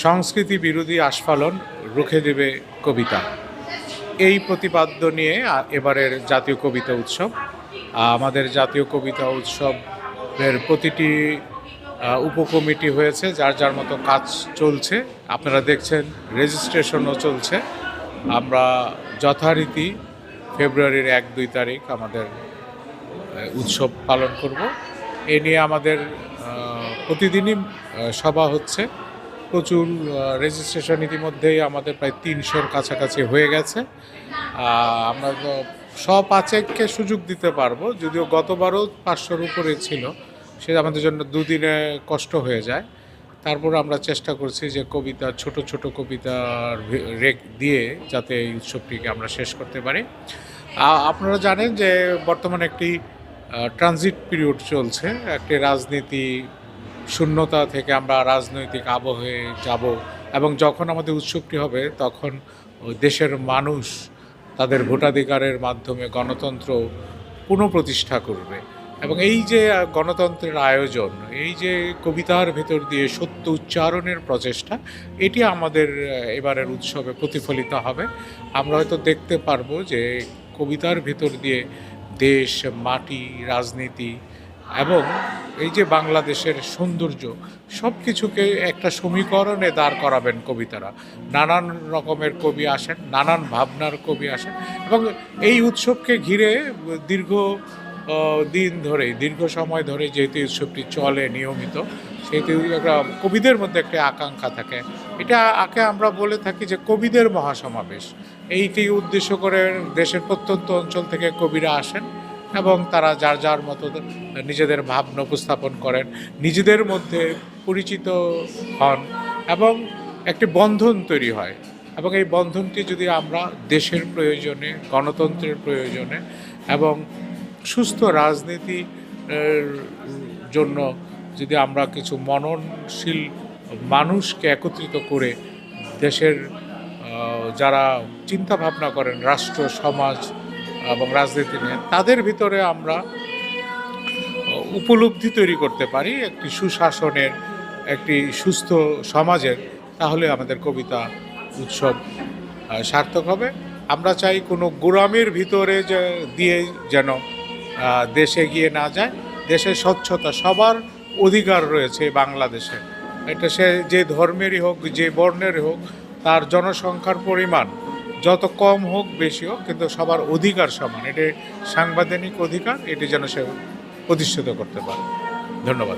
সংস্কৃতি বিরোধী আস্ফালন রুখে দেবে কবিতা, এই প্রতিপাদ্য নিয়ে এবারের জাতীয় কবিতা উৎসব। আমাদের জাতীয় কবিতা উৎসবের প্রতিটি উপকমিটি হয়েছে, যার যার মতো কাজ চলছে। আপনারা দেখছেন রেজিস্ট্রেশনও চলছে। আমরা যথারীতি ফেব্রুয়ারির 1-2 তারিখ আমাদের উৎসব পালন করব। এ নিয়ে আমাদের প্রতিদিনই সভা হচ্ছে। প্রচুর রেজিস্ট্রেশন ইতিমধ্যেই আমাদের প্রায় 300-র কাছাকাছি হয়ে গেছে। আমরা তো 100-5-কে সুযোগ দিতে পারবো, যদিও গতবারও 500-র উপরে ছিল, সেটা আমাদের জন্য দুদিনে কষ্ট হয়ে যায়। তারপর আমরা চেষ্টা করছি যে কবিতা, ছোট ছোট কবিতার রেক দিয়ে যাতে এই উৎসবটিকে আমরা শেষ করতে পারি। আপনারা জানেন যে বর্তমানে একটি ট্রানজিট পিরিয়ড চলছে, একটি রাজনীতি শূন্যতা থেকে আমরা রাজনৈতিক আবহে যাব, এবং যখন আমাদের উৎসবটি হবে তখন দেশের মানুষ তাদের ভোটাধিকারের মাধ্যমে গণতন্ত্র পুনঃপ্রতিষ্ঠা করবে। এবং এই যে গণতন্ত্রের আয়োজন, এই যে কবিতার ভেতর দিয়ে সত্য উচ্চারণের প্রচেষ্টা, এটি আমাদের এবারের উৎসবে প্রতিফলিত হবে। আমরা হয়তো দেখতে পারবো যে কবিতার ভেতর দিয়ে দেশ, মাটি, রাজনীতি এবং এই যে বাংলাদেশের সৌন্দর্য, সব কিছুকে একটা সমীকরণে দাঁড় করাবেন কবিতারা। নানান রকমের কবি আসেন, নানান ভাবনার কবি আসেন, এবং এই উৎসবকে ঘিরে দীর্ঘ সময় ধরে যেহেতু উৎসবটি চলে নিয়মিত, সেহেতু একটা কবিদের মধ্যে একটা আকাঙ্ক্ষা থাকে। এটা আগে আমরা বলে থাকি যে কবিদের মহাসমাবেশ। এইটি উদ্দেশ্য করে দেশের প্রত্যন্ত অঞ্চল থেকে কবিরা আসেন এবং তারা যার যার মতো নিজেদের ভাবনা উপস্থাপন করেন, নিজেদের মধ্যে পরিচিত হন এবং একটি বন্ধন তৈরি হয়। এবং এই বন্ধনটি যদি আমরা দেশের প্রয়োজনে, গণতন্ত্রের প্রয়োজনে এবং সুস্থ রাজনীতি জন্য যদি আমরা কিছু মননশীল মানুষকে একত্রিত করে দেশের যারা চিন্তা ভাবনা করেন রাষ্ট্র, সমাজ এবং রাজনীতি নিয়ে, তাদের ভিতরে আমরা উপলব্ধি তৈরি করতে পারি একটি সুশাসনের, একটি সুস্থ সমাজের, তাহলে আমাদের কবিতা উৎসব সার্থক হবে। আমরা চাই কোনো গোড়ামির ভিতরে দিয়ে যেন দেশ এগিয়ে না যায়। দেশের স্বচ্ছতা, সবার অধিকার রয়েছে বাংলাদেশে। এটা সে যে ধর্মেরই হোক, যে বর্ণেরই হোক, তার জনসংখ্যার পরিমাণ যত কম হোক বেশি হোক, কিন্তু সবার অধিকার সমান। এটি সাংবিধানিক অধিকার, এটি যেন সে প্রতিষ্ঠিত করতে পারে। ধন্যবাদ।